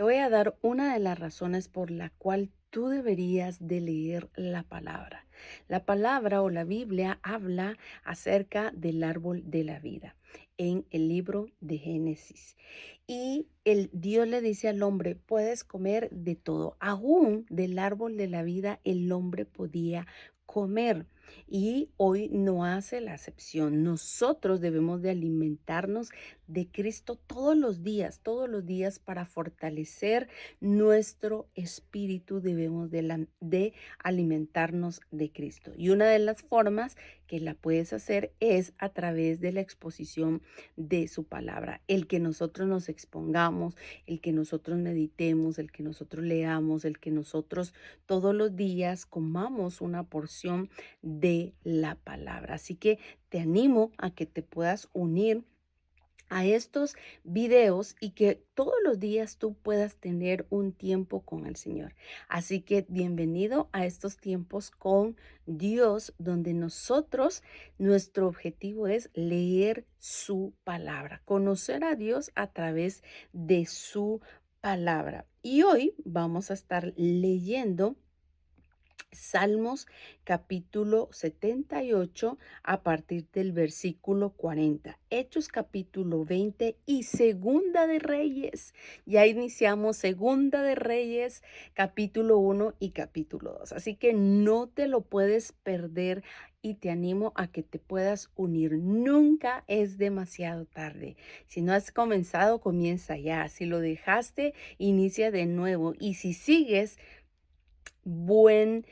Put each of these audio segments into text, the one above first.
voy a dar una de las razones por la cual tú deberías de leer la palabra. La palabra o la Biblia habla acerca del árbol de la vida en el libro de Génesis. Y el Dios le dice al hombre, puedes comer de todo, aún del árbol de la vida el hombre podía comer. Y hoy no hace la excepción. Nosotros debemos de alimentarnos de Cristo todos los días para fortalecer nuestro espíritu debemos de alimentarnos de Cristo. Y una de las formas que la puedes hacer es a través de la exposición de su palabra. El que nosotros nos expongamos, el que nosotros meditemos, el que nosotros leamos, el que nosotros todos los días comamos una porción de la palabra. Así que te animo a que te puedas unir a estos videos y que todos los días tú puedas tener un tiempo con el Señor. Así que bienvenido a estos tiempos con Dios, donde nosotros, nuestro objetivo es leer su palabra, conocer a Dios a través de su palabra. Y hoy vamos a estar leyendo Salmos capítulo 78 a partir del versículo 40, Hechos capítulo 20 y Segunda de Reyes. Ya iniciamos Segunda de Reyes capítulo 1 y capítulo 2. Así que no te lo puedes perder y te animo a que te puedas unir. Nunca es demasiado tarde. Si no has comenzado, comienza ya. Si lo dejaste, inicia de nuevo. Y si sigues, buen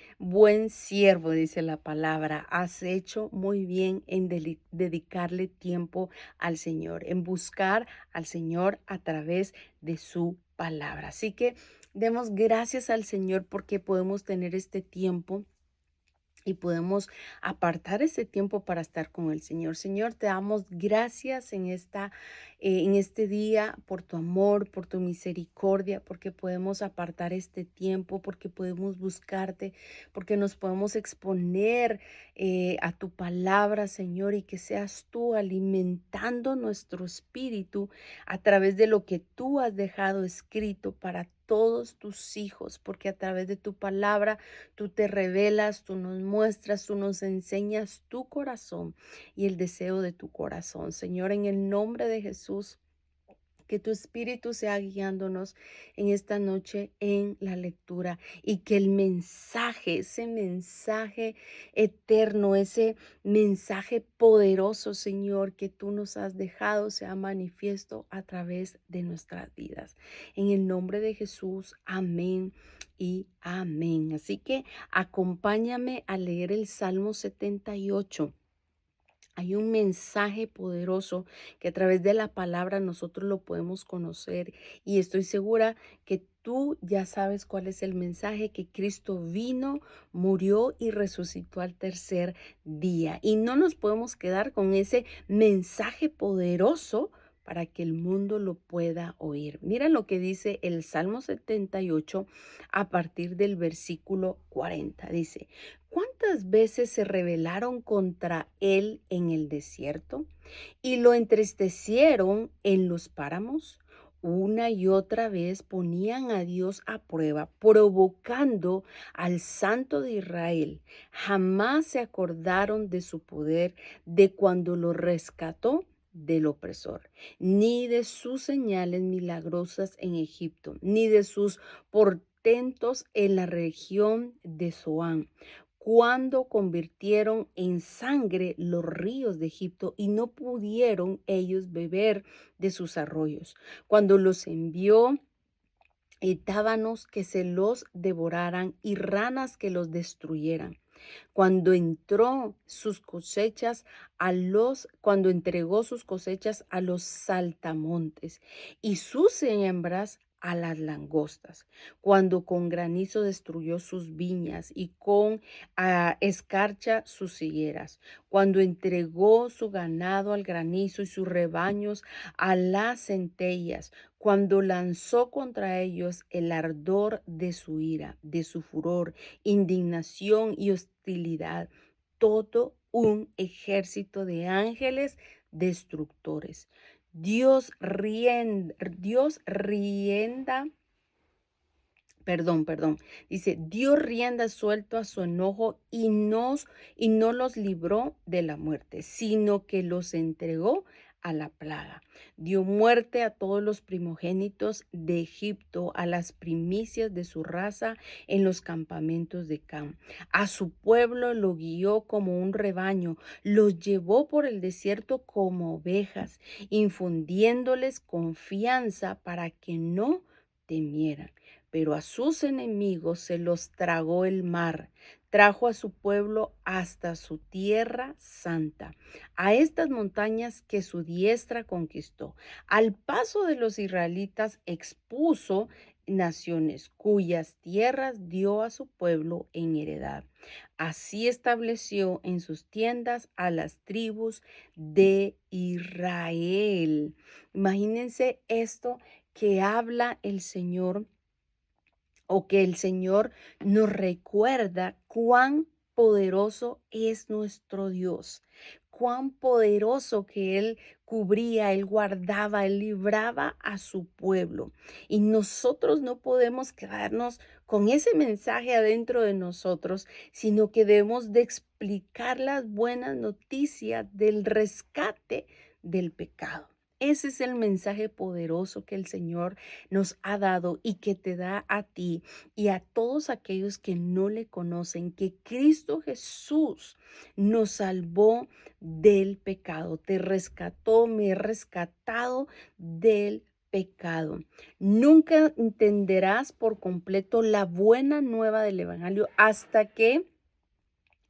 siervo, dice la palabra. Has hecho muy bien en dedicarle tiempo al Señor, en buscar al Señor a través de su palabra. Así que demos gracias al Señor porque podemos tener este tiempo y podemos apartar ese tiempo para estar con el Señor. Señor, te damos gracias en este día por tu amor, por tu misericordia, porque podemos apartar este tiempo, porque podemos buscarte, porque nos podemos exponer a tu palabra, Señor, y que seas tú alimentando nuestro espíritu a través de lo que tú has dejado escrito para todos tus hijos, porque a través de tu palabra tú te revelas, tú nos muestras, tú nos enseñas tu corazón y el deseo de tu corazón. Señor, en el nombre de Jesús, que tu espíritu sea guiándonos en esta noche en la lectura y que el mensaje, ese mensaje eterno, ese mensaje poderoso, Señor, que tú nos has dejado sea manifiesto a través de nuestras vidas. En el nombre de Jesús, amén y amén. Así que acompáñame a leer el Salmo 78. Hay un mensaje poderoso que a través de la palabra nosotros lo podemos conocer y estoy segura que tú ya sabes cuál es el mensaje, que Cristo vino, murió y resucitó al tercer día. Y no nos podemos quedar con ese mensaje poderoso para que el mundo lo pueda oír. Mira lo que dice el Salmo 78 a partir del versículo 40. Dice, ¿cuántas veces se rebelaron contra él en el desierto y lo entristecieron en los páramos? Una y otra vez ponían a Dios a prueba, provocando al Santo de Israel. Jamás se acordaron de su poder, de cuando lo rescató del opresor, ni de sus señales milagrosas en Egipto, ni de sus portentos en la región de Zoán, cuando convirtieron en sangre los ríos de Egipto y no pudieron ellos beber de sus arroyos, cuando los envió tábanos que se los devoraran y ranas que los destruyeran. Cuando entregó sus cosechas a los saltamontes y sus siembras a las langostas, cuando con granizo destruyó sus viñas y con escarcha sus higueras, cuando entregó su ganado al granizo y sus rebaños a las centellas, cuando lanzó contra ellos el ardor de su ira, de su furor, indignación y hostilidad, todo un ejército de ángeles destructores. Dios rienda perdón, dice, dio rienda suelta a su enojo y no los libró de la muerte, sino que los entregó a la plaga. Dio muerte a todos los primogénitos de Egipto, a las primicias de su raza en los campamentos de Cam. A su pueblo lo guió como un rebaño, los llevó por el desierto como ovejas, infundiéndoles confianza para que no temieran. Pero a sus enemigos se los tragó el mar, trajo a su pueblo hasta su tierra santa, a estas montañas que su diestra conquistó. Al paso de los israelitas expuso naciones cuyas tierras dio a su pueblo en heredad. Así estableció en sus tiendas a las tribus de Israel. Imagínense esto que habla el Señor, o que el Señor nos recuerda cuán poderoso es nuestro Dios, cuán poderoso que Él cubría, Él guardaba, Él libraba a su pueblo. Y nosotros no podemos quedarnos con ese mensaje adentro de nosotros, sino que debemos de explicar las buenas noticias del rescate del pecado. Ese es el mensaje poderoso que el Señor nos ha dado y que te da a ti y a todos aquellos que no le conocen, que Cristo Jesús nos salvó del pecado, te rescató, me he rescatado del pecado. Nunca entenderás por completo la buena nueva del Evangelio hasta que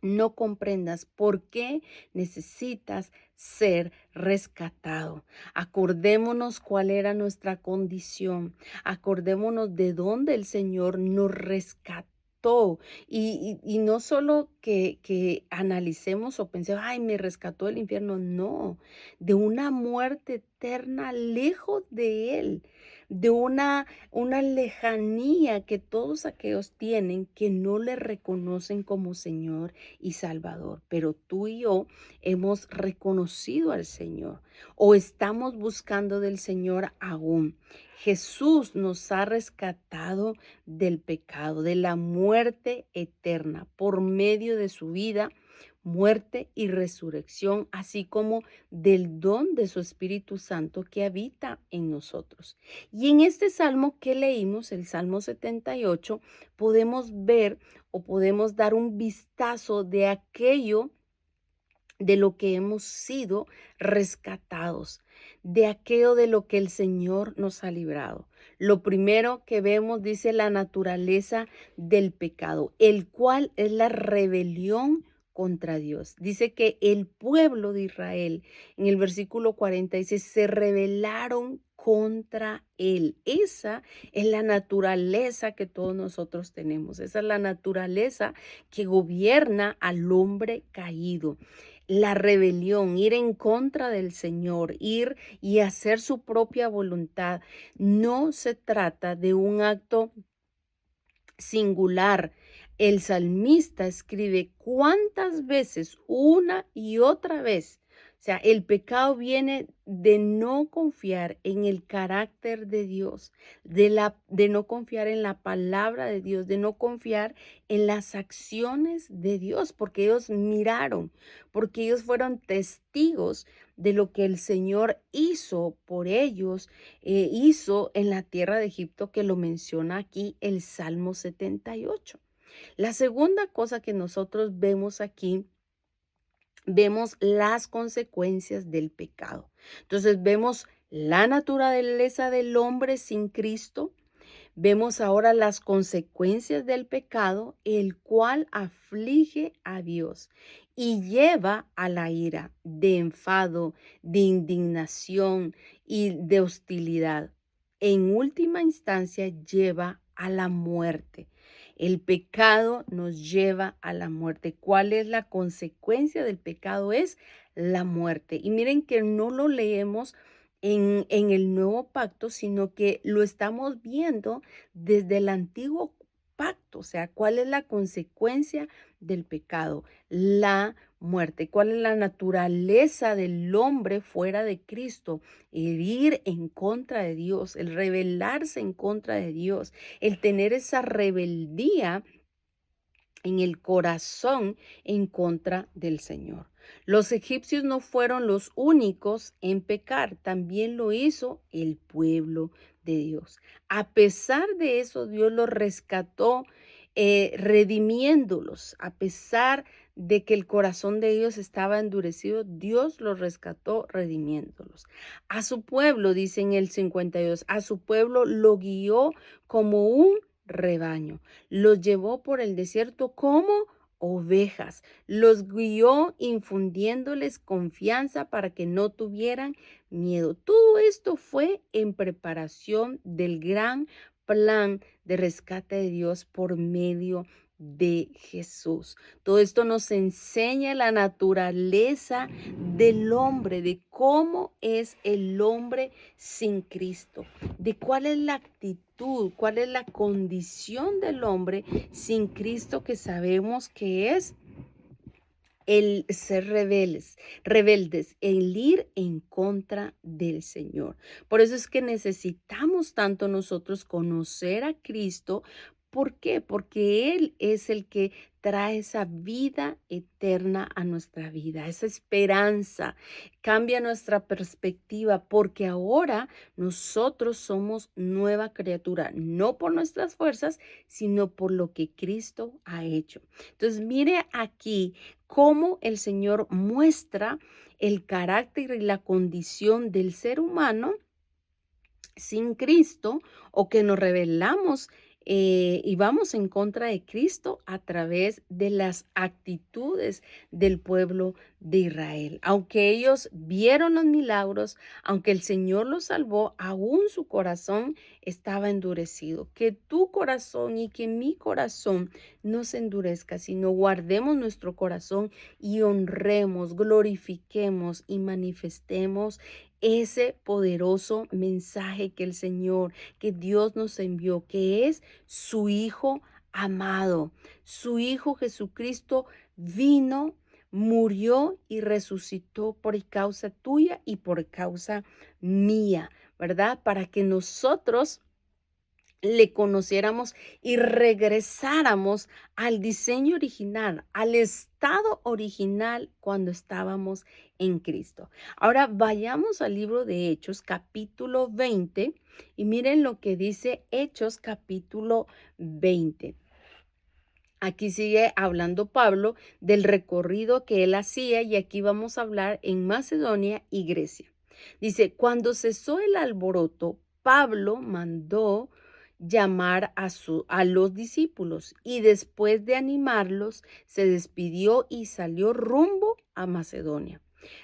no comprendas por qué necesitas ser rescatado. Acordémonos cuál era nuestra condición. Acordémonos de dónde el Señor nos rescató. Y no solo que analicemos o pensemos, ay, me rescató del infierno. No, de una muerte eterna lejos de Él, de una lejanía que todos aquellos tienen que no le reconocen como Señor y Salvador. Pero tú y yo hemos reconocido al Señor o estamos buscando del Señor aún. Jesús nos ha rescatado del pecado, de la muerte eterna por medio de su vida, muerte y resurrección, así como del don de su Espíritu Santo que habita en nosotros. Y en este salmo que leímos, el Salmo 78, podemos ver o podemos dar un vistazo de aquello de lo que hemos sido rescatados, de aquello de lo que el Señor nos ha librado. Lo primero que vemos dice la naturaleza del pecado, el cual es la rebelión contra Dios. Dice que el pueblo de Israel, en el versículo 40 dice, se rebelaron contra él. Esa es la naturaleza que todos nosotros tenemos. Esa es la naturaleza que gobierna al hombre caído. La rebelión, ir en contra del Señor, ir y hacer su propia voluntad. No se trata de un acto singular. El salmista escribe cuántas veces, una y otra vez. O sea, el pecado viene de no confiar en el carácter de Dios, de no confiar en la palabra de Dios, de no confiar en las acciones de Dios, porque ellos miraron, porque ellos fueron testigos de lo que el Señor hizo por ellos, hizo en la tierra de Egipto, que lo menciona aquí el Salmo 78. La segunda cosa que nosotros vemos aquí, vemos las consecuencias del pecado. Entonces vemos la naturaleza del hombre sin Cristo. Vemos ahora las consecuencias del pecado, el cual aflige a Dios y lleva a la ira, de enfado, de indignación y de hostilidad. En última instancia, lleva a la muerte. El pecado nos lleva a la muerte. ¿Cuál es la consecuencia del pecado? Es la muerte. Y miren que no lo leemos en el nuevo pacto, sino que lo estamos viendo desde el antiguo pacto. O sea, ¿cuál es la consecuencia del pecado? La muerte. ¿Cuál es la naturaleza del hombre fuera de Cristo? El ir en contra de Dios, el rebelarse en contra de Dios, el tener esa rebeldía en el corazón en contra del Señor. Los egipcios no fueron los únicos en pecar, también lo hizo el pueblo de Dios. A pesar de eso, Dios los rescató, redimiéndolos. A pesar de que el corazón de ellos estaba endurecido, Dios los rescató redimiéndolos. A su pueblo, dice en el 52, a su pueblo lo guió como un rebaño. Los llevó por el desierto como ovejas. Los guió infundiéndoles confianza para que no tuvieran miedo. Todo esto fue en preparación del gran plan de rescate de Dios por medio de Jesús. Todo esto nos enseña la naturaleza del hombre, de cómo es el hombre sin Cristo, de cuál es la actitud, cuál es la condición del hombre sin Cristo, que sabemos que es el ser rebeldes, el ir en contra del Señor. Por eso es que necesitamos tanto nosotros conocer a Cristo. ¿Por qué? Porque Él es el que trae esa vida eterna a nuestra vida, esa esperanza, cambia nuestra perspectiva, porque ahora nosotros somos nueva criatura, no por nuestras fuerzas, sino por lo que Cristo ha hecho. Entonces, mire aquí cómo el Señor muestra el carácter y la condición del ser humano sin Cristo, o que nos rebelamos y vamos en contra de Cristo a través de las actitudes del pueblo de Israel. Aunque ellos vieron los milagros, aunque el Señor los salvó, aún su corazón estaba endurecido. Que tu corazón y que mi corazón no se endurezca, sino guardemos nuestro corazón y honremos, glorifiquemos y manifestemos ese poderoso mensaje que el Señor, que Dios nos envió, que es su Hijo amado. Su Hijo Jesucristo vino, murió y resucitó por causa tuya y por causa mía, ¿verdad? Para que nosotros le conociéramos y regresáramos al diseño original, al estado original cuando estábamos en Cristo. Ahora vayamos al libro de Hechos, capítulo 20, y miren lo que dice Hechos, capítulo 20. Aquí sigue hablando Pablo del recorrido que él hacía, y aquí vamos a hablar en Macedonia y Grecia. Dice, cuando cesó el alboroto, Pablo mandó llamar a los discípulos, y después de animarlos, se despidió y salió rumbo a Macedonia.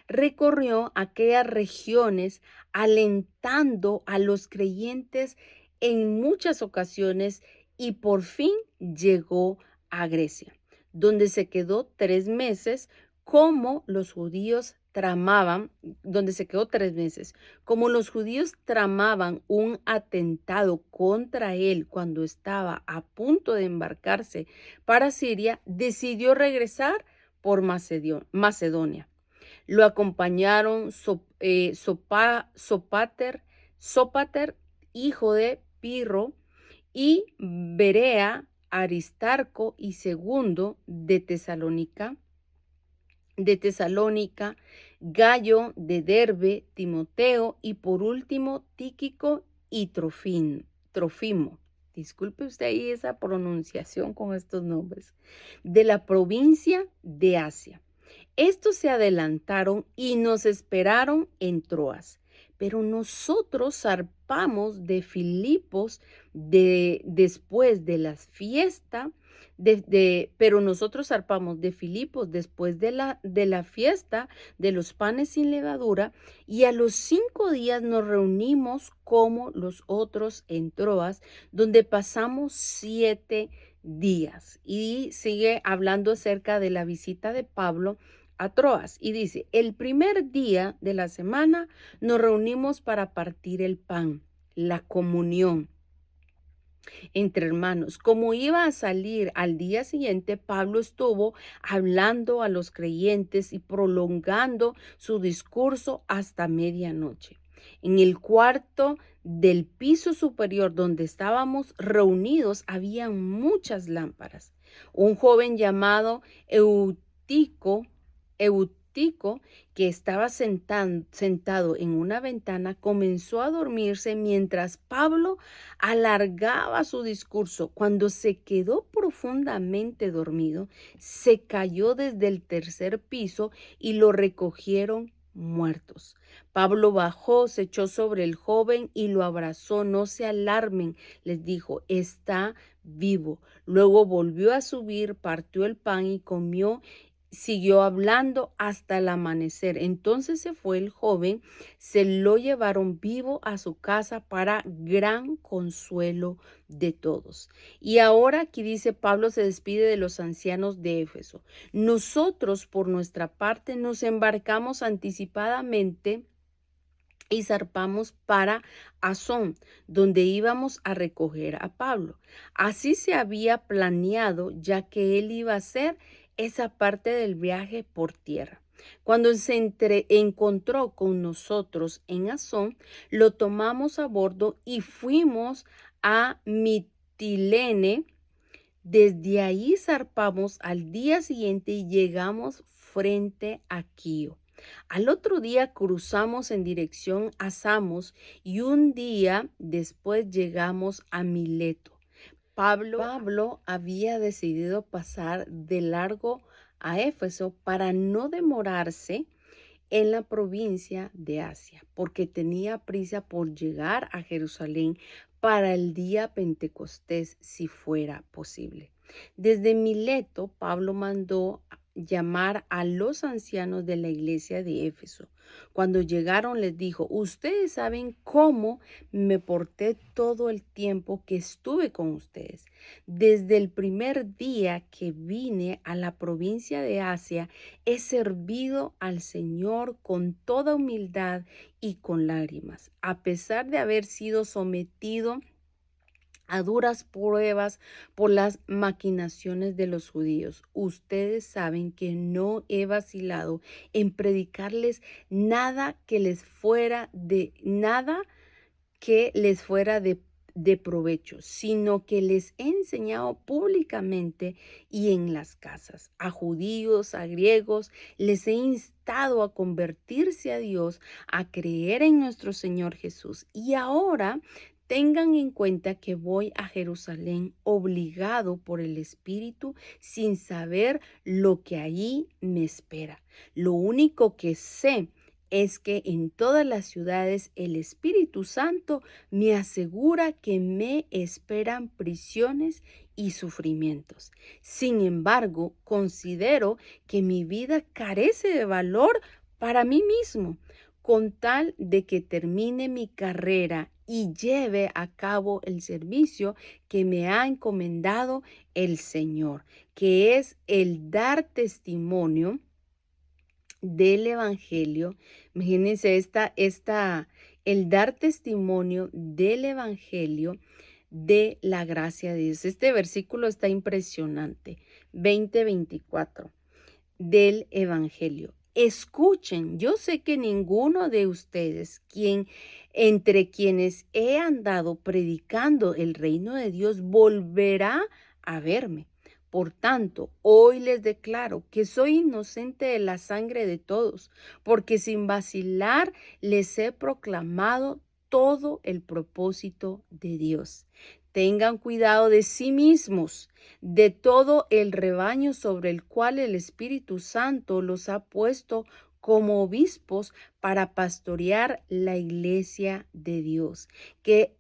Recorrió aquellas regiones alentando a los creyentes en muchas ocasiones, y por fin llegó a Grecia, donde se quedó 3 meses, como los judíos tramaban, donde se quedó 3 meses, como los judíos tramaban un atentado contra él cuando estaba a punto de embarcarse para Siria, decidió regresar por Macedonia. Lo acompañaron Sópater, hijo de Pirro, y Berea, Aristarco y Segundo de Tesalónica, Gallo de Derbe, Timoteo y por último Tíquico y Trofimo. Disculpe usted ahí esa pronunciación con estos nombres, de la provincia de Asia. Estos se adelantaron y nos esperaron en Troas, pero nosotros zarpamos de Filipos después de las fiestas, pero nosotros zarpamos de Filipos después de la fiesta de los panes sin levadura, y a los 5 días nos reunimos como los otros en Troas, donde pasamos 7 días. Y sigue hablando acerca de la visita de Pablo a Troas y dice, el primer día de la semana nos reunimos para partir el pan, la comunión. entre hermanos. Como iba a salir al día siguiente, Pablo estuvo hablando a los creyentes y prolongando su discurso hasta medianoche. En el cuarto del piso superior donde estábamos reunidos había muchas lámparas. Un joven llamado Eutico, que estaba sentado en una ventana, comenzó a dormirse mientras Pablo alargaba su discurso. Cuando se quedó profundamente dormido, se cayó desde el tercer piso y lo recogieron muertos. Pablo bajó, se echó sobre el joven y lo abrazó. No se alarmen, les dijo, está vivo. Luego volvió a subir, partió el pan y comió. Siguió hablando hasta el amanecer. Entonces se fue el joven, se lo llevaron vivo a su casa para gran consuelo de todos. Y ahora aquí dice Pablo se despide de los ancianos de Éfeso. Nosotros por nuestra parte nos embarcamos anticipadamente y zarpamos para Asón, donde íbamos a recoger a Pablo. Así se había planeado, ya que él iba a hacer esa parte del viaje por tierra. Cuando encontró con nosotros en Asón, lo tomamos a bordo y fuimos a Mitilene. Desde ahí zarpamos al día siguiente y llegamos frente a Quío. Al otro día cruzamos en dirección a Samos y un día después llegamos a Mileto. Pablo había decidido pasar de largo a Éfeso para no demorarse en la provincia de Asia, porque tenía prisa por llegar a Jerusalén para el día Pentecostés, si fuera posible. Desde Mileto, Pablo mandó llamar a los ancianos de la iglesia de Éfeso. Cuando llegaron les dijo, ustedes saben cómo me porté todo el tiempo que estuve con ustedes. Desde el primer día que vine a la provincia de Asia, he servido al Señor con toda humildad y con lágrimas, a pesar de haber sido sometido a duras pruebas por las maquinaciones de los judíos. Ustedes saben que no he vacilado en predicarles nada que les fuera de provecho, sino que les he enseñado públicamente y en las casas. A judíos, a griegos, les he instado a convertirse a Dios, a creer en nuestro Señor Jesús. Y ahora tengan en cuenta que voy a Jerusalén obligado por el Espíritu sin saber lo que allí me espera. Lo único que sé es que en todas las ciudades el Espíritu Santo me asegura que me esperan prisiones y sufrimientos. Sin embargo, considero que mi vida carece de valor para mí mismo, con tal de que termine mi carrera y lleve a cabo el servicio que me ha encomendado el Señor, que es el dar testimonio del Evangelio. Imagínense el dar testimonio del Evangelio de la gracia de Dios. Este versículo está impresionante. 20:24 del Evangelio. Escuchen, yo sé que ninguno de ustedes, entre quienes he andado predicando el reino de Dios, volverá a verme. Por tanto, hoy les declaro que soy inocente de la sangre de todos, porque sin vacilar les he proclamado todo el propósito de Dios. Tengan cuidado de sí mismos, de todo el rebaño sobre el cual el Espíritu Santo los ha puesto como obispos para pastorear la iglesia de Dios, que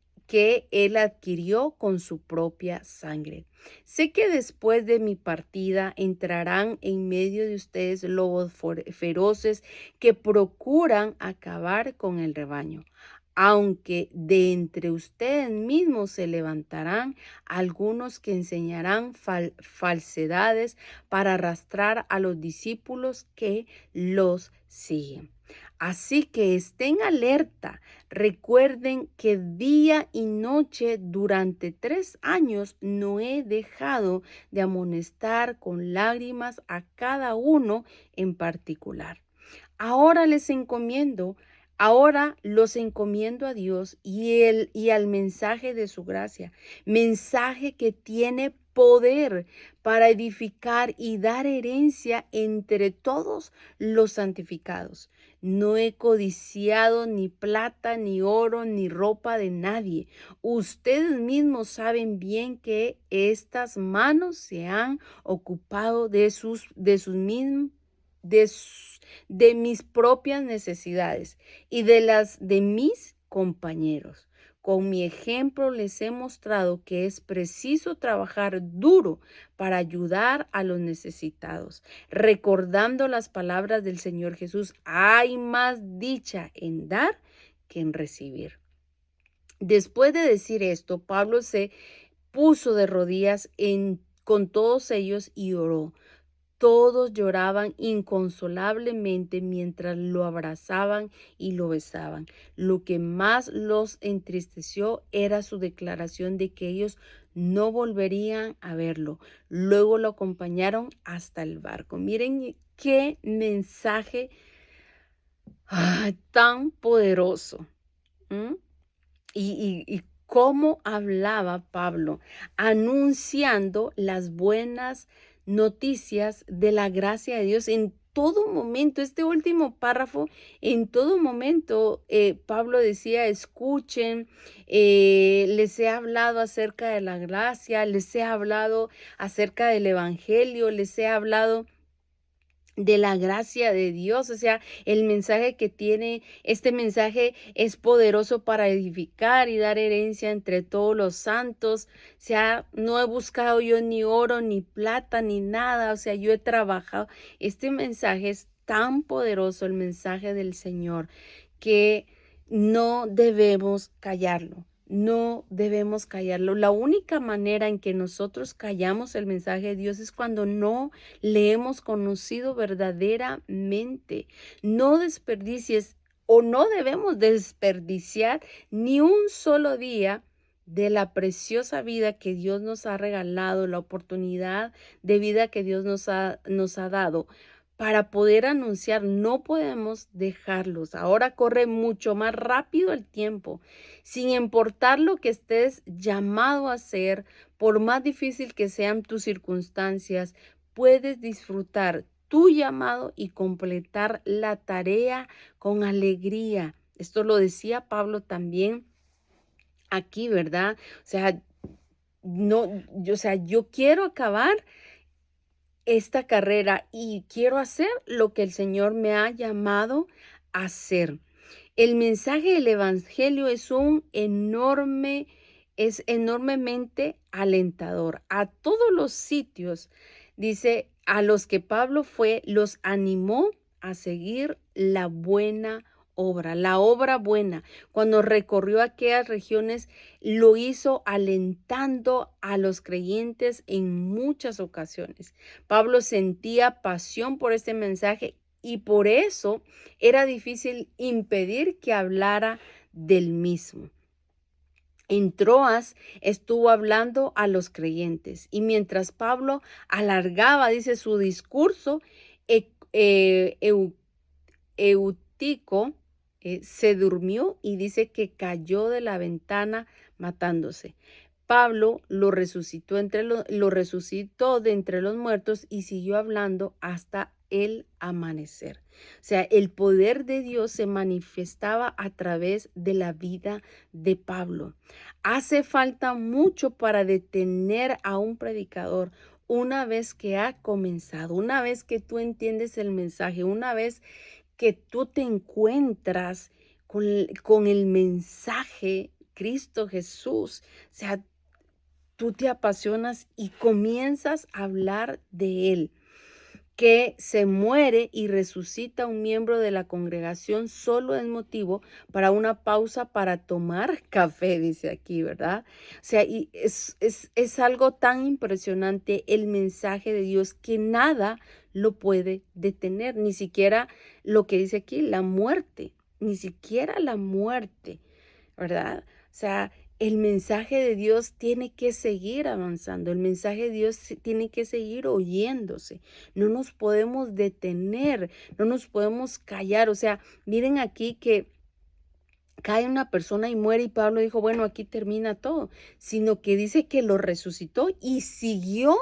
él adquirió con su propia sangre. Sé que después de mi partida entrarán en medio de ustedes lobos feroces que procuran acabar con el rebaño. Aunque de entre ustedes mismos se levantarán algunos que enseñarán falsedades para arrastrar a los discípulos que los siguen. Así que estén alerta. Recuerden que día y noche durante 3 años no he dejado de amonestar con lágrimas a cada uno en particular. Ahora les encomiendo, ahora los encomiendo a Dios y al mensaje de su gracia, mensaje que tiene poder para edificar y dar herencia entre todos los santificados. No he codiciado ni plata, ni oro, ni ropa de nadie. Ustedes mismos saben bien que estas manos se han ocupado de sus de mis propias necesidades y de las de mis compañeros. Con mi ejemplo les he mostrado que es preciso trabajar duro para ayudar a los necesitados, recordando las palabras del Señor Jesús: hay más dicha en dar que en recibir. Después de decir esto, Pablo se puso de rodillas con todos ellos y oró. Todos lloraban inconsolablemente mientras lo abrazaban y lo besaban. Lo que más los entristeció era su declaración de que ellos no volverían a verlo. Luego lo acompañaron hasta el barco. Miren qué mensaje tan poderoso. ¿M? Y cómo hablaba Pablo, anunciando las buenas noticias de la gracia de Dios en todo momento. Este último párrafo, en todo momento, Pablo decía: escuchen, les he hablado acerca de la gracia, les he hablado acerca del evangelio, les he hablado de la gracia de Dios. O sea, el mensaje que tiene, este mensaje es poderoso para edificar y dar herencia entre todos los santos. O sea, no he buscado yo ni oro, ni plata, ni nada. O sea, yo he trabajado. Este mensaje es tan poderoso, el mensaje del Señor, que no debemos callarlo. No debemos callarlo. La única manera en que nosotros callamos el mensaje de Dios es cuando no le hemos conocido verdaderamente. No desperdicies o no debemos desperdiciar ni un solo día de la preciosa vida que Dios nos ha regalado, la oportunidad de vida que Dios nos ha dado para poder anunciar. No podemos dejarlos. Ahora corre mucho más rápido el tiempo. Sin importar lo que estés llamado a hacer, por más difícil que sean tus circunstancias, puedes disfrutar tu llamado y completar la tarea con alegría. Esto lo decía Pablo también aquí, ¿verdad? O sea, yo quiero acabar esta carrera y quiero hacer lo que el Señor me ha llamado a hacer. El mensaje del evangelio es enormemente alentador. A todos los sitios, dice, a los que Pablo fue, los animó a seguir la obra buena. Cuando recorrió aquellas regiones, lo hizo alentando a los creyentes en muchas ocasiones. Pablo sentía pasión por este mensaje y por eso era difícil impedir que hablara del mismo. En Troas estuvo hablando a los creyentes y mientras Pablo alargaba, dice, su discurso, Eutico se durmió y dice que cayó de la ventana matándose. Pablo lo resucitó de entre los muertos y siguió hablando hasta el amanecer. O sea, el poder de Dios se manifestaba a través de la vida de Pablo. Hace falta mucho para detener a un predicador una vez que ha comenzado, una vez que tú entiendes el mensaje, una vez que tú te encuentras con el mensaje Cristo Jesús. O sea, tú te apasionas y comienzas a hablar de Él. que se muere y resucita un miembro de la congregación solo es motivo para una pausa para tomar café, dice aquí, ¿verdad? O sea, y es algo tan impresionante el mensaje de Dios que nada lo puede detener, ni siquiera lo que dice aquí, la muerte, ni siquiera la muerte, ¿verdad? O sea, el mensaje de Dios tiene que seguir avanzando, el mensaje de Dios tiene que seguir oyéndose. No nos podemos detener, no nos podemos callar. O sea, miren aquí que cae una persona y muere y Pablo dijo, bueno, aquí termina todo, sino que dice que lo resucitó y siguió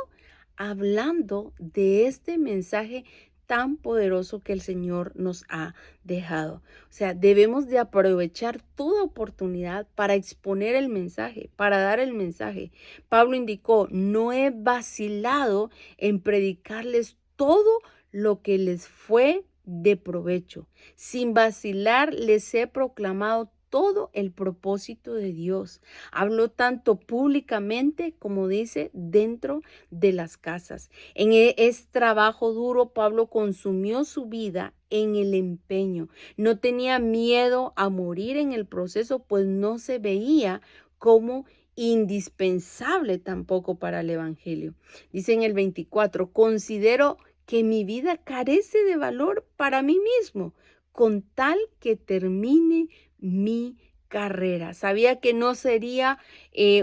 hablando de este mensaje tan poderoso que el Señor nos ha dejado. O sea, debemos de aprovechar toda oportunidad para exponer el mensaje, para dar el mensaje. Pablo indicó, no he vacilado en predicarles todo lo que les fue de provecho. Sin vacilar les he proclamado todo el propósito de Dios. Habló tanto públicamente como dice dentro de las casas. Es trabajo duro. Pablo consumió su vida en el empeño. No tenía miedo a morir en el proceso, pues no se veía como indispensable tampoco para el evangelio. Dice en el 24, considero que mi vida carece de valor para mí mismo, con tal que termine mi carrera. Sabía que no sería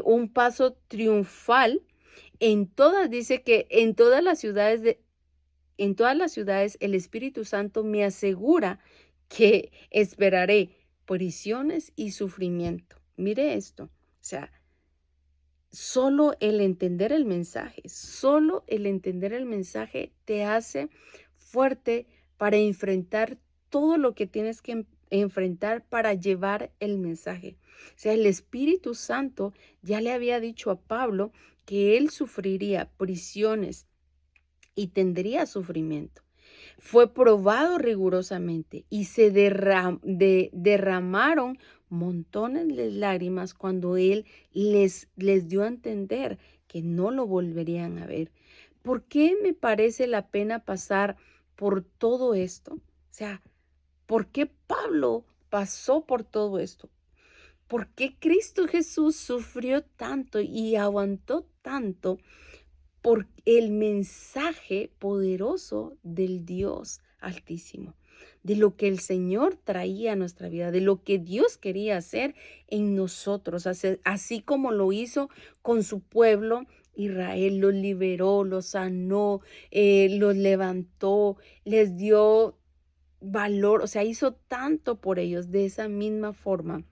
un paso triunfal. Dice que en todas las ciudades el Espíritu Santo me asegura que esperaré prisiones y sufrimiento. Mire esto, o sea, solo el entender el mensaje te hace fuerte para enfrentar todo lo que tienes que enfrentar para llevar el mensaje. O sea, el Espíritu Santo ya le había dicho a Pablo que él sufriría prisiones y tendría sufrimiento. Fue probado rigurosamente y se derramaron montones de lágrimas cuando él les dio a entender que no lo volverían a ver. ¿Por qué me parece la pena pasar por todo esto? O sea, ¿por qué Pablo pasó por todo esto? ¿Por qué Cristo Jesús sufrió tanto y aguantó tanto por el mensaje poderoso del Dios Altísimo, de lo que el Señor traía a nuestra vida, de lo que Dios quería hacer en nosotros, así como lo hizo con su pueblo? Israel los liberó, los sanó, los levantó, les dio valor, o sea, hizo tanto por ellos. De esa misma forma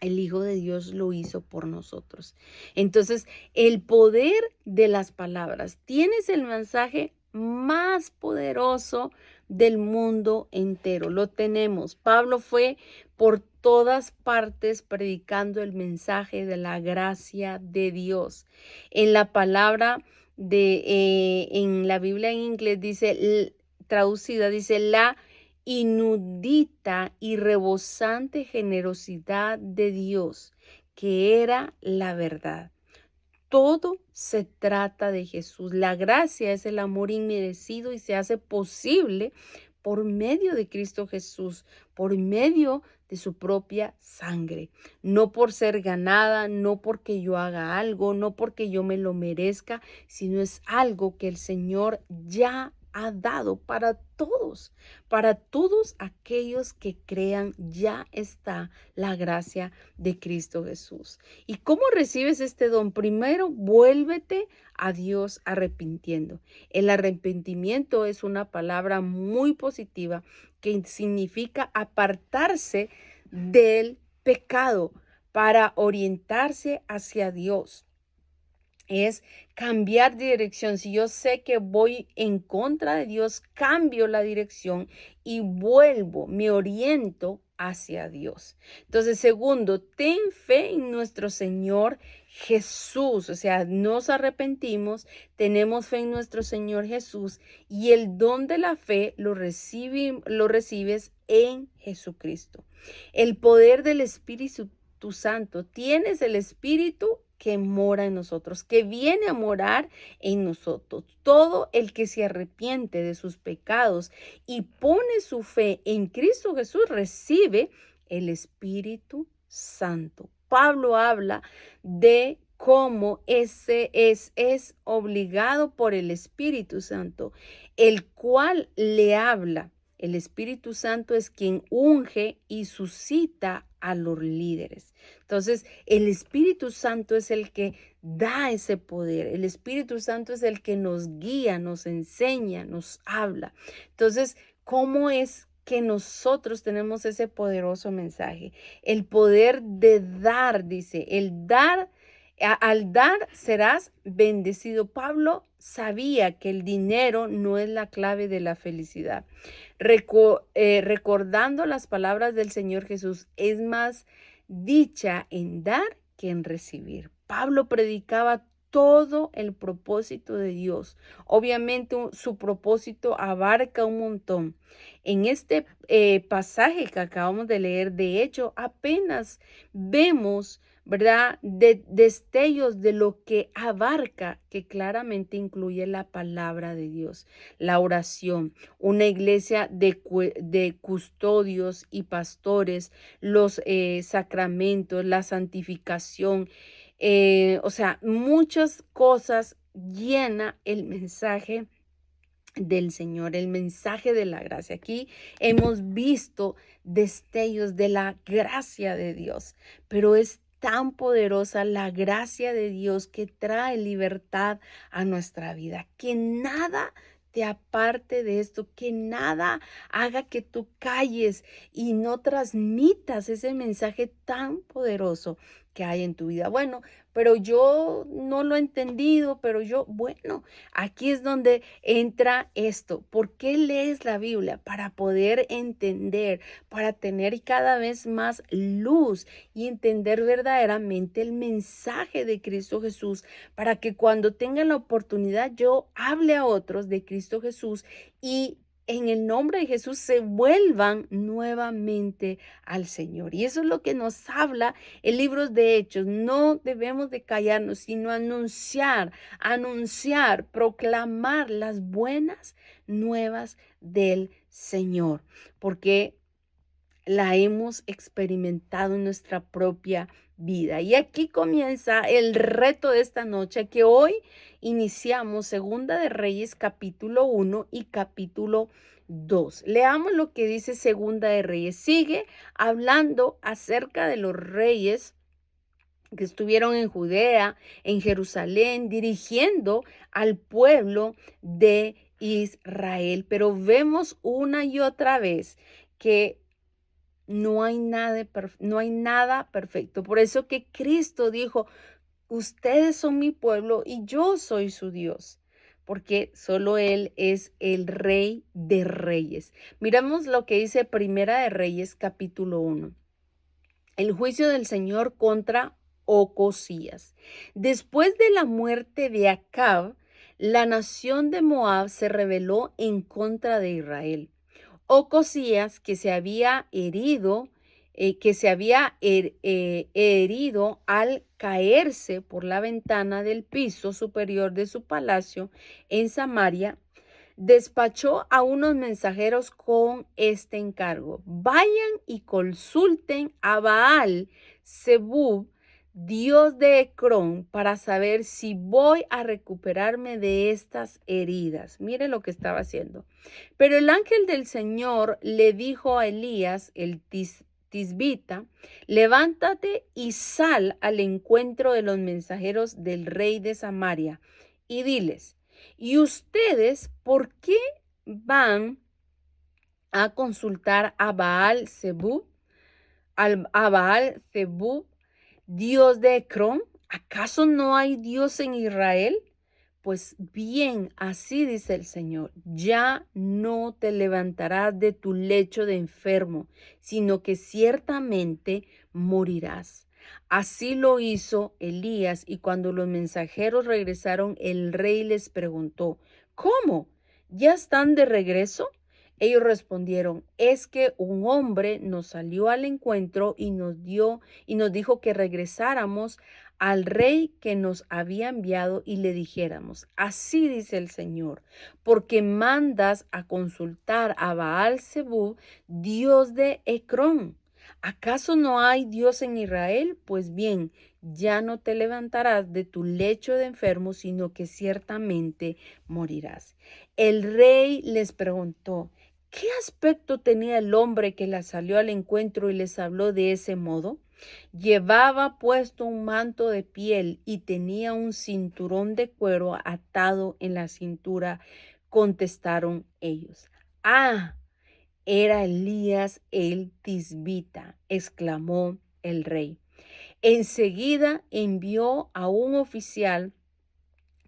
el Hijo de Dios lo hizo por nosotros. Entonces, el poder de las palabras. Tienes el mensaje más poderoso del mundo entero. Lo tenemos. Pablo fue por todas partes predicando el mensaje de la gracia de Dios. En la palabra en la Biblia en inglés dice, traducida, dice la inudita y rebosante generosidad de Dios, que era la verdad. Todo se trata de Jesús. La gracia es el amor inmerecido y se hace posible por medio de Cristo Jesús, por medio de su propia sangre. No por ser ganada, no porque yo haga algo, no porque yo me lo merezca, sino es algo que el Señor ya ha dado para todos aquellos que crean, ya está la gracia de Cristo Jesús. ¿Y cómo recibes este don? Primero, vuélvete a Dios arrepintiendo. El arrepentimiento es una palabra muy positiva que significa apartarse del pecado para orientarse hacia Dios. Es cambiar de dirección. Si yo sé que voy en contra de Dios, cambio la dirección y vuelvo, me oriento hacia Dios. Entonces, segundo, ten fe en nuestro Señor Jesús. O sea, nos arrepentimos, tenemos fe en nuestro Señor Jesús y el don de la fe lo recibes en Jesucristo. El poder del Espíritu Santo. Tienes el Espíritu que mora en nosotros, que viene a morar en nosotros. Todo el que se arrepiente de sus pecados y pone su fe en Cristo Jesús recibe el Espíritu Santo. Pablo habla de cómo ese es obligado por el Espíritu Santo, el cual le habla. El Espíritu Santo es quien unge y suscita a los líderes. Entonces, el Espíritu Santo es el que da ese poder. El Espíritu Santo es el que nos guía, nos enseña, nos habla. Entonces, ¿cómo es que nosotros tenemos ese poderoso mensaje? El poder de dar, dice, el dar. Al dar serás bendecido. Pablo sabía que el dinero no es la clave de la felicidad. Recordando las palabras del Señor Jesús, es más dicha en dar que en recibir. Pablo predicaba todo el propósito de Dios. Obviamente su propósito abarca un montón. En este pasaje que acabamos de leer, de hecho, apenas vemos, ¿verdad? Destellos de lo que abarca, que claramente incluye la palabra de Dios, la oración, una iglesia de custodios y pastores, los sacramentos, la santificación, o sea, muchas cosas llena el mensaje del Señor, el mensaje de la gracia. Aquí hemos visto destellos de la gracia de Dios, pero es tan poderosa la gracia de Dios que trae libertad a nuestra vida, que nada te aparte de esto, que nada haga que tú calles y no transmitas ese mensaje tan poderoso que hay en tu vida. Bueno, pero yo no lo he entendido, bueno, aquí es donde entra esto. ¿Por qué lees la Biblia? Para poder entender, para tener cada vez más luz y entender verdaderamente el mensaje de Cristo Jesús, para que cuando tenga la oportunidad yo hable a otros de Cristo Jesús y en el nombre de Jesús se vuelvan nuevamente al Señor. Y eso es lo que nos habla el libro de Hechos. No debemos de callarnos, sino anunciar, proclamar las buenas nuevas del Señor, porque la hemos experimentado en nuestra propia vida. Y aquí comienza el reto de esta noche, que hoy iniciamos Segunda de Reyes capítulo 1 y capítulo 2. Leamos lo que dice Segunda de Reyes. Sigue hablando acerca de los reyes que estuvieron en Judea, en Jerusalén, dirigiendo al pueblo de Israel. Pero vemos una y otra vez que no hay nada perfecto. Por eso que Cristo dijo, ustedes son mi pueblo y yo soy su Dios, porque solo Él es el Rey de Reyes. Miramos lo que dice Primera de Reyes, capítulo 1. El juicio del Señor contra Ocosías. Después de la muerte de Acab, la nación de Moab se rebeló en contra de Israel. Ocosías, que se había herido, herido al caerse por la ventana del piso superior de su palacio en Samaria, despachó a unos mensajeros con este encargo: vayan y consulten a Baal Zebub, dios de Ecrón, para saber si voy a recuperarme de estas heridas. Mire lo que estaba haciendo. Pero el ángel del Señor le dijo a Elías, el tisbita: levántate y sal al encuentro de los mensajeros del rey de Samaria y diles: ¿y ustedes por qué van a consultar a Baal Zebub, dios de Ecrón? ¿Acaso no hay Dios en Israel? Pues bien, así dice el Señor: ya no te levantarás de tu lecho de enfermo, sino que ciertamente morirás. Así lo hizo Elías, y cuando los mensajeros regresaron, el rey les preguntó: ¿cómo? ¿Ya están de regreso? Ellos respondieron: es que un hombre nos salió al encuentro y nos dijo que regresáramos al rey que nos había enviado y le dijéramos, así dice el Señor, porque mandas a consultar a Baal-zebub, dios de Ecrón. ¿Acaso no hay Dios en Israel? Pues bien, ya no te levantarás de tu lecho de enfermo, sino que ciertamente morirás. El rey les preguntó, ¿qué aspecto tenía el hombre que les salió al encuentro y les habló de ese modo? Llevaba puesto un manto de piel y tenía un cinturón de cuero atado en la cintura. Contestaron ellos. Ah, era Elías el tisbita, exclamó el rey. Enseguida envió a un oficial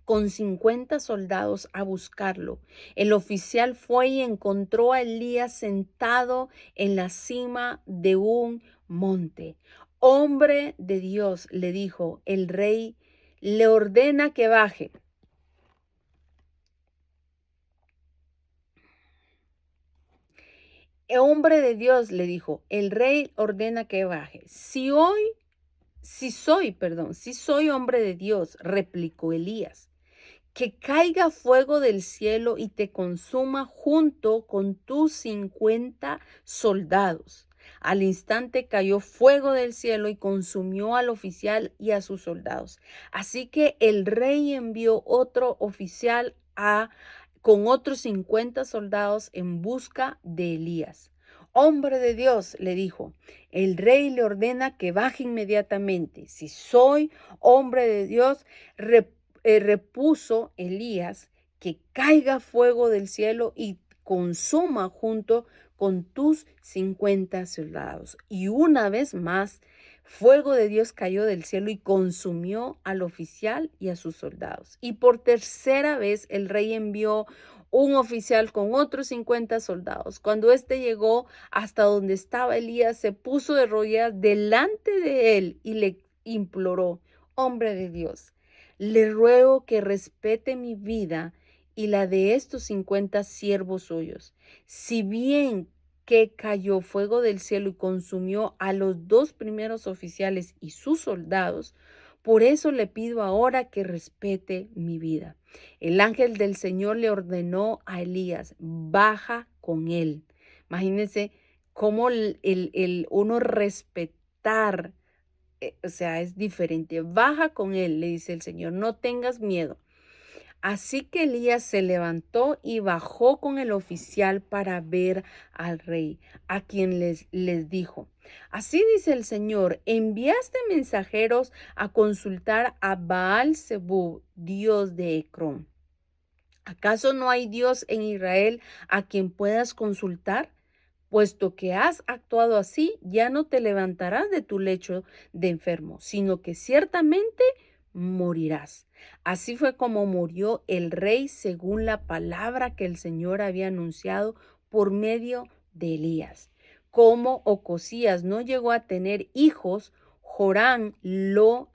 con 50 soldados a buscarlo. El oficial fue y encontró a Elías sentado en la cima de un monte. Hombre de Dios, le dijo, el rey le ordena que baje. Hombre de Dios, le dijo, el rey ordena que baje. Si soy hombre de Dios, replicó Elías, que caiga fuego del cielo y te consuma junto con tus 50 soldados. Al instante cayó fuego del cielo y consumió al oficial y a sus soldados. Así que el rey envió otro oficial con otros 50 soldados en busca de Elías. Hombre de Dios, le dijo, el rey le ordena que baje inmediatamente. Si soy hombre de Dios, repuso Elías, que caiga fuego del cielo y consuma junto con tus 50 soldados. Y una vez más, fuego de Dios cayó del cielo y consumió al oficial y a sus soldados. Y por tercera vez el rey envió un oficial con otros 50 soldados. Cuando éste llegó hasta donde estaba Elías, se puso de rodillas delante de él y le imploró, hombre de Dios, le ruego que respete mi vida y la de estos 50 siervos suyos. Si bien que cayó fuego del cielo y consumió a los dos primeros oficiales y sus soldados, por eso le pido ahora que respete mi vida. El ángel del Señor le ordenó a Elías, baja con él. Imagínense cómo uno respetar, o sea, es diferente. Baja con él, le dice el Señor, no tengas miedo. Así que Elías se levantó y bajó con el oficial para ver al rey, a quien les dijo, así dice el Señor, enviaste mensajeros a consultar a Baal-zebub, dios de Ecrón. ¿Acaso no hay Dios en Israel a quien puedas consultar? Puesto que has actuado así, ya no te levantarás de tu lecho de enfermo, sino que ciertamente morirás. Así fue como murió el rey según la palabra que el Señor había anunciado por medio de Elías. Como Ocosías no llegó a tener hijos, Joram lo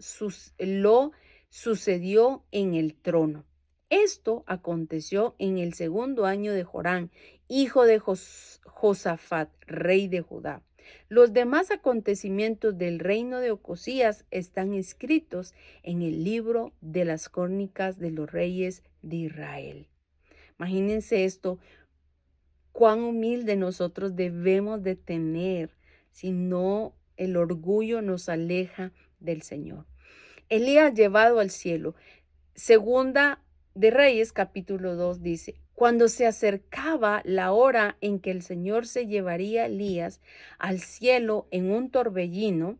sucedió en el trono. Esto aconteció en el segundo año de Joram, hijo de Josafat, rey de Judá. Los demás acontecimientos del reino de Ocosías están escritos en el libro de las crónicas de los reyes de Israel. Imagínense esto, cuán humilde nosotros debemos de tener, si no el orgullo nos aleja del Señor. Elías llevado al cielo. Segunda de Reyes, capítulo 2 dice, cuando se acercaba la hora en que el Señor se llevaría a Elías al cielo en un torbellino,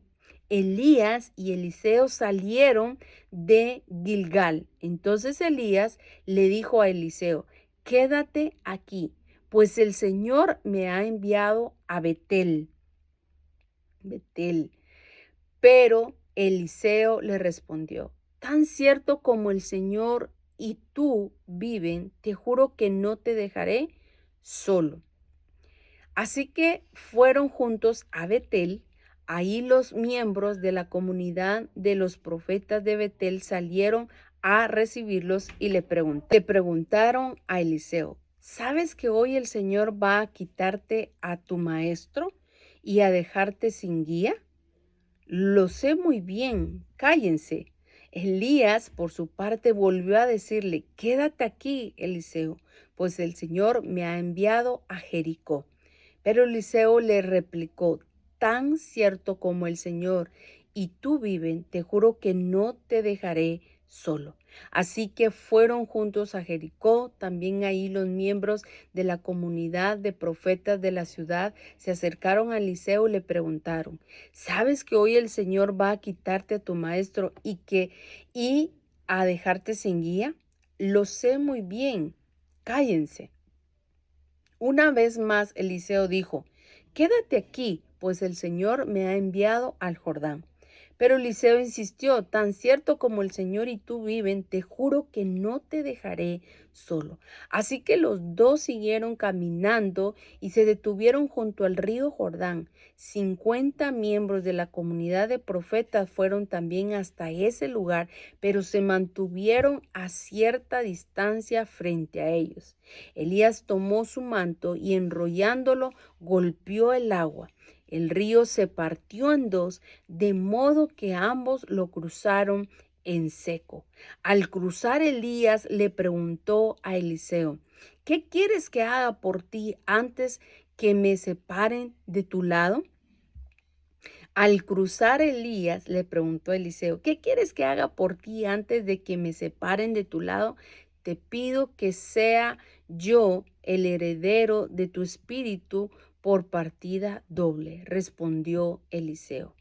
Elías y Eliseo salieron de Gilgal. Entonces Elías le dijo a Eliseo, quédate aquí, pues el Señor me ha enviado a Betel. Pero Eliseo le respondió, tan cierto como el Señor y tú viven, te juro que no te dejaré solo. Así que fueron juntos a Betel. Ahí los miembros de la comunidad de los profetas de Betel salieron a recibirlos y le preguntaron a Eliseo, ¿sabes que hoy el Señor va a quitarte a tu maestro y a dejarte sin guía? Lo sé muy bien, cállense. Elías, por su parte, volvió a decirle, quédate aquí, Eliseo, pues el Señor me ha enviado a Jericó. Pero Eliseo le replicó, tan cierto como el Señor y tú viven, te juro que no te dejaré solo. Así que fueron juntos a Jericó. También ahí los miembros de la comunidad de profetas de la ciudad se acercaron a Eliseo y le preguntaron, ¿sabes que hoy el Señor va a quitarte a tu maestro y a dejarte sin guía? Lo sé muy bien. Cállense. Una vez más Eliseo dijo, quédate aquí, pues el Señor me ha enviado al Jordán. Pero Eliseo insistió, tan cierto como el Señor y tú viven, te juro que no te dejaré solo. Así que los dos siguieron caminando y se detuvieron junto al río Jordán. 50 miembros de la comunidad de profetas fueron también hasta ese lugar, pero se mantuvieron a cierta distancia frente a ellos. Elías tomó su manto y enrollándolo golpeó el agua. El río se partió en dos, de modo que ambos lo cruzaron en seco. Al cruzar, Elías le preguntó a Eliseo, ¿qué quieres que haga por ti antes que me separen de tu lado? Al cruzar, Elías le preguntó a Eliseo, ¿qué quieres que haga por ti antes de que me separen de tu lado? Te pido que sea yo el heredero de tu espíritu por partida doble, respondió Eliseo.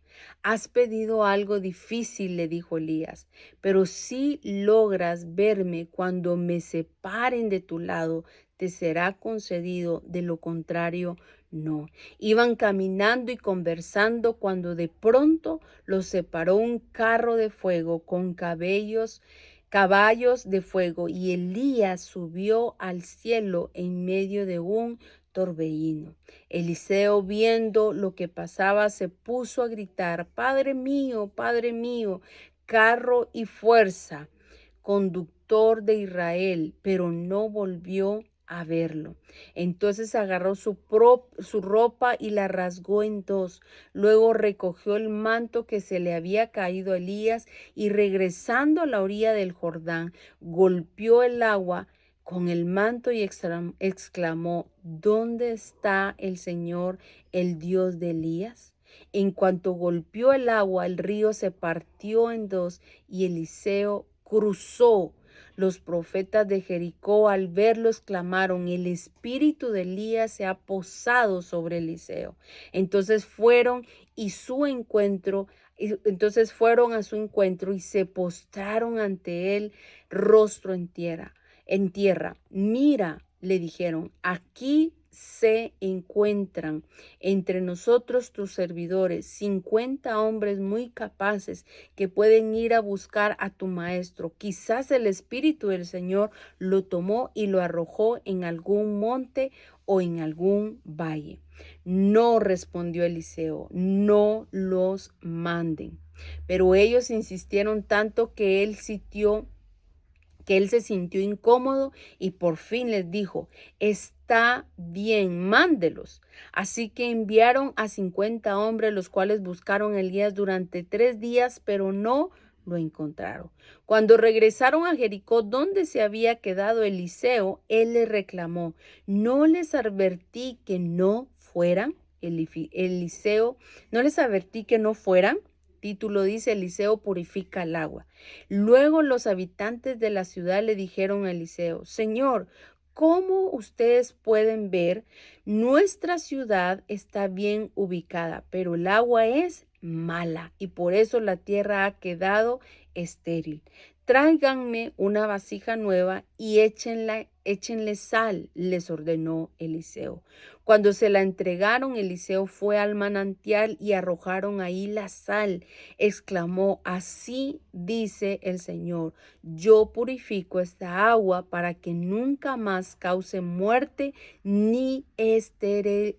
Has pedido algo difícil, le dijo Elías, pero si logras verme cuando me separen de tu lado, te será concedido, de lo contrario, no. Iban caminando y conversando cuando de pronto los separó un carro de fuego con caballos de fuego, y Elías subió al cielo en medio de un torbellino. Eliseo, viendo lo que pasaba, se puso a gritar, Padre mío, carro y fuerza, conductor de Israel, pero no volvió a verlo. Entonces agarró su ropa y la rasgó en dos. Luego recogió el manto que se le había caído a Elías y regresando a la orilla del Jordán, golpeó el agua con el manto y exclamó, ¿dónde está el Señor, el Dios de Elías? En cuanto golpeó el agua, el río se partió en dos y Eliseo cruzó. Los profetas de Jericó, al verlos, clamaron, el espíritu de Elías se ha posado sobre Eliseo. Entonces fueron a su encuentro y se postraron ante él, rostro en tierra. Mira, le dijeron, aquí se encuentran entre nosotros tus servidores 50 hombres muy capaces que pueden ir a buscar a tu maestro. Quizás el Espíritu del Señor lo tomó y lo arrojó en algún monte o en algún valle. No, respondió Eliseo, no los manden. Pero ellos insistieron tanto que él se sintió incómodo y por fin les dijo, está bien, mándelos. Así que enviaron a 50 hombres, los cuales buscaron a Elías durante 3 días, pero no lo encontraron. Cuando regresaron a Jericó, donde se había quedado Eliseo, él les reclamó, ¿no les advertí que no fueran? Eliseo, ¿no les advertí que no fueran? Título dice, Eliseo purifica el agua. Luego los habitantes de la ciudad le dijeron a Eliseo, Señor, como ustedes pueden ver, nuestra ciudad está bien ubicada, pero el agua es mala y por eso la tierra ha quedado estéril. Tráiganme una vasija nueva y échenle sal, les ordenó Eliseo. Cuando se la entregaron, Eliseo fue al manantial y arrojaron ahí la sal. Exclamó, así dice el Señor, yo purifico esta agua para que nunca más cause muerte ni esterilidad.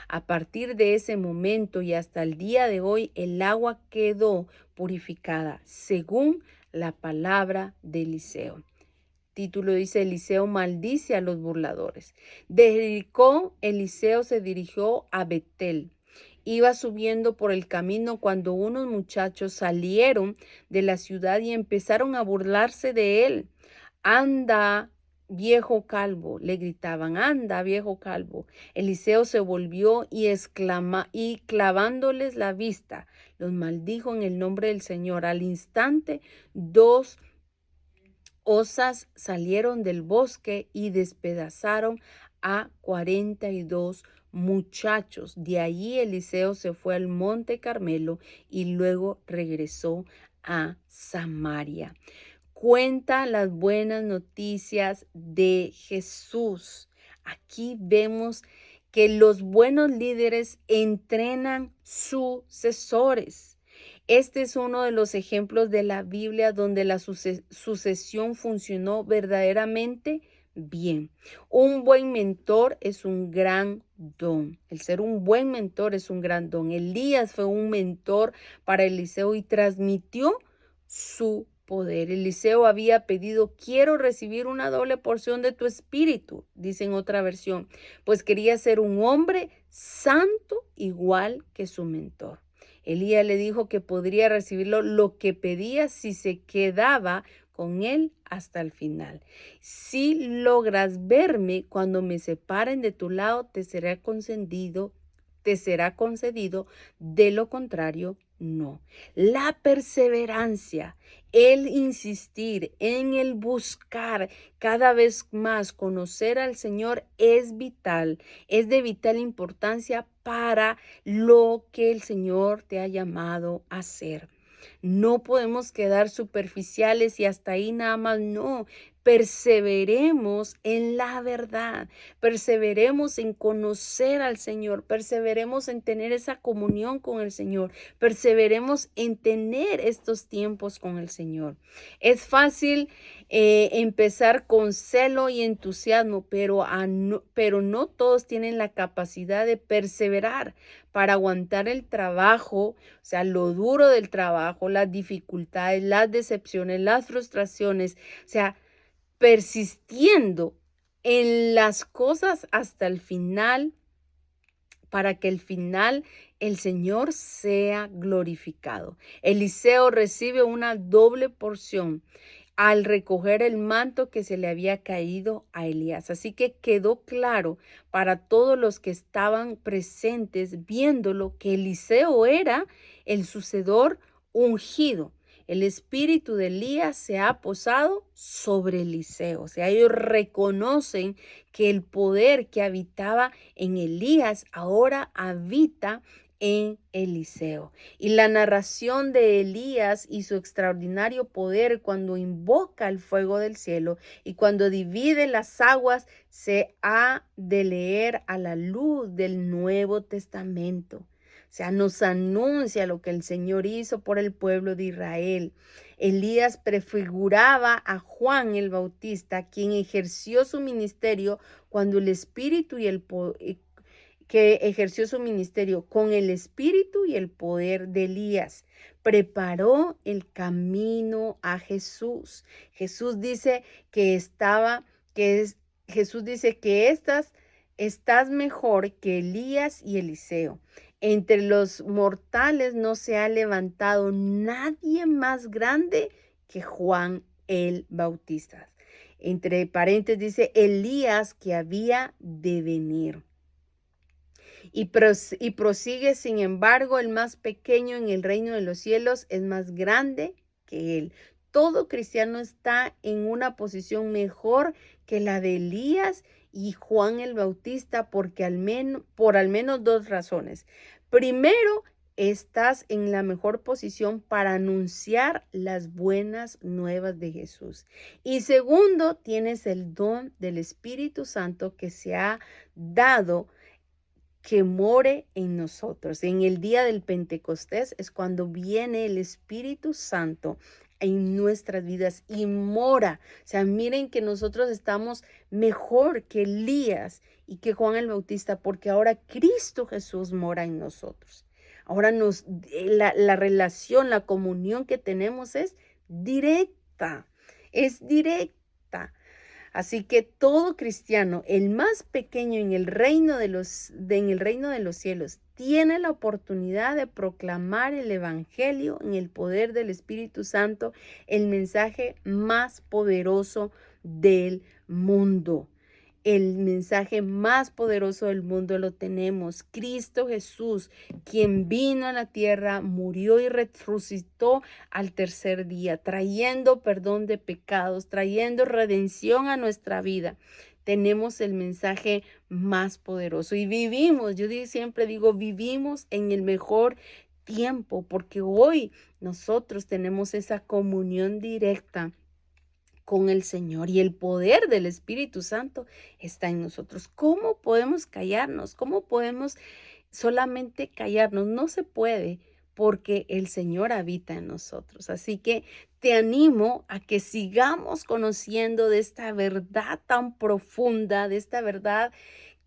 A partir de ese momento y hasta el día de hoy, el agua quedó purificada, según la palabra de Eliseo. Título dice, Eliseo maldice a los burladores. De Jericó, Eliseo se dirigió a Betel Iba subiendo por el camino cuando unos muchachos salieron de la ciudad y empezaron a burlarse de él. Anda, viejo calvo, le gritaban, anda, viejo calvo. Eliseo se volvió y clavándoles la vista, los maldijo en el nombre del Señor. Al instante, dos osas salieron del bosque y despedazaron a 42 muchachos. De allí Eliseo se fue al monte Carmelo y luego regresó a Samaria. Cuenta las buenas noticias de Jesús. Aquí vemos que los buenos líderes entrenan sucesores. Este es uno de los ejemplos de la Biblia donde la sucesión funcionó verdaderamente bien. Un buen mentor es un gran don. El ser un buen mentor es un gran don. Elías fue un mentor para Eliseo y transmitió su poder. Eliseo había pedido, quiero recibir una doble porción de tu espíritu, dice en otra versión, pues quería ser un hombre santo igual que su mentor. Elías le dijo que podría recibirlo lo que pedía si se quedaba con él hasta el final. Si logras verme cuando me separen de tu lado, te será concedido, de lo contrario, no. La perseverancia, el insistir en el buscar cada vez más conocer al Señor es vital, es de vital importancia para lo que el Señor te ha llamado a hacer. No podemos quedar superficiales y hasta ahí nada más, no. Perseveremos en la verdad, perseveremos en conocer al Señor, perseveremos en tener esa comunión con el Señor, perseveremos en tener estos tiempos con el Señor. Es fácil empezar con celo y entusiasmo, pero no todos tienen la capacidad de perseverar para aguantar el trabajo, o sea, lo duro del trabajo, las dificultades, las decepciones, las frustraciones, o sea, persistiendo en las cosas hasta el final, para que al final el Señor sea glorificado. Eliseo recibe una doble porción al recoger el manto que se le había caído a Elías. Así que quedó claro para todos los que estaban presentes viéndolo que Eliseo era el sucedor ungido. El espíritu de Elías se ha posado sobre Eliseo. O sea, ellos reconocen que el poder que habitaba en Elías ahora habita en Eliseo. Y la narración de Elías y su extraordinario poder cuando invoca el fuego del cielo y cuando divide las aguas se ha de leer a la luz del Nuevo Testamento. O sea, nos anuncia lo que el Señor hizo por el pueblo de Israel. Elías prefiguraba a Juan el Bautista, quien ejerció su ministerio cuando el Espíritu y el poder que ejerció su ministerio con el espíritu y el poder de Elías. Preparó el camino a Jesús. Jesús dice que estás mejor que Elías y Eliseo. Entre los mortales no se ha levantado nadie más grande que Juan el Bautista. Entre paréntesis dice Elías que había de venir. Y prosigue, sin embargo, el más pequeño en el reino de los cielos es más grande que él. Todo cristiano está en una posición mejor que la de Elías y Juan el Bautista por al menos dos razones. Primero, estás en la mejor posición para anunciar las buenas nuevas de Jesús. Y segundo, tienes el don del Espíritu Santo que se ha dado que more en nosotros. En el día del Pentecostés es cuando viene el Espíritu Santo en nuestras vidas y mora. O sea, miren que nosotros estamos mejor que Elías y que Juan el Bautista, porque ahora Cristo Jesús mora en nosotros. Ahora la relación, la comunión que tenemos es directa, Así que todo cristiano, el más pequeño en el reino en el reino de los cielos, tiene la oportunidad de proclamar el evangelio en el poder del Espíritu Santo, el mensaje más poderoso del mundo. El mensaje más poderoso del mundo lo tenemos. Cristo Jesús, quien vino a la tierra, murió y resucitó al tercer día, trayendo perdón de pecados, trayendo redención a nuestra vida. Tenemos el mensaje más poderoso y vivimos, siempre digo, vivimos en el mejor tiempo, porque hoy nosotros tenemos esa comunión directa con el Señor y el poder del Espíritu Santo está en nosotros. ¿Cómo podemos callarnos? ¿Cómo podemos solamente callarnos? No se puede porque el Señor habita en nosotros. Así que te animo a que sigamos conociendo de esta verdad tan profunda, de esta verdad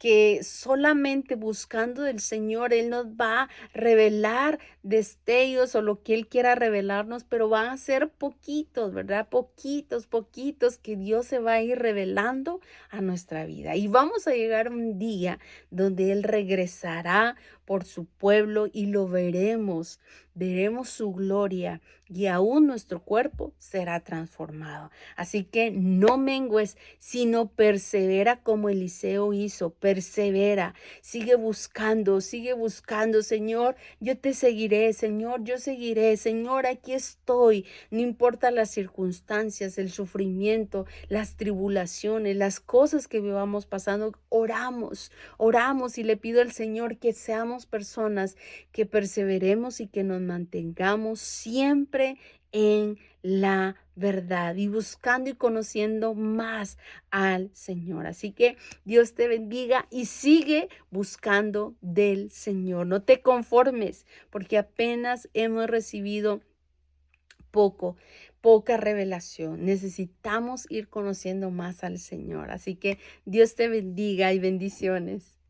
que solamente buscando del Señor, Él nos va a revelar destellos o lo que Él quiera revelarnos, pero van a ser poquitos, ¿verdad? Poquitos, poquitos que Dios se va a ir revelando a nuestra vida. Y vamos a llegar a un día donde Él regresará por su pueblo y lo veremos, veremos su gloria y aún nuestro cuerpo será transformado. Así que no mengues, sino persevera como Eliseo hizo, persevera, sigue buscando, Señor, yo te seguiré, Señor, yo seguiré, Señor, aquí estoy, no importa las circunstancias, el sufrimiento, las tribulaciones, las cosas que vivamos pasando, oramos y le pido al Señor que seamos personas que perseveremos y que nos mantengamos siempre en la verdad y buscando y conociendo más al Señor. Así que Dios te bendiga y sigue buscando del Señor. No te conformes porque apenas hemos recibido poca revelación. Necesitamos ir conociendo más al Señor. Así que Dios te bendiga y bendiciones.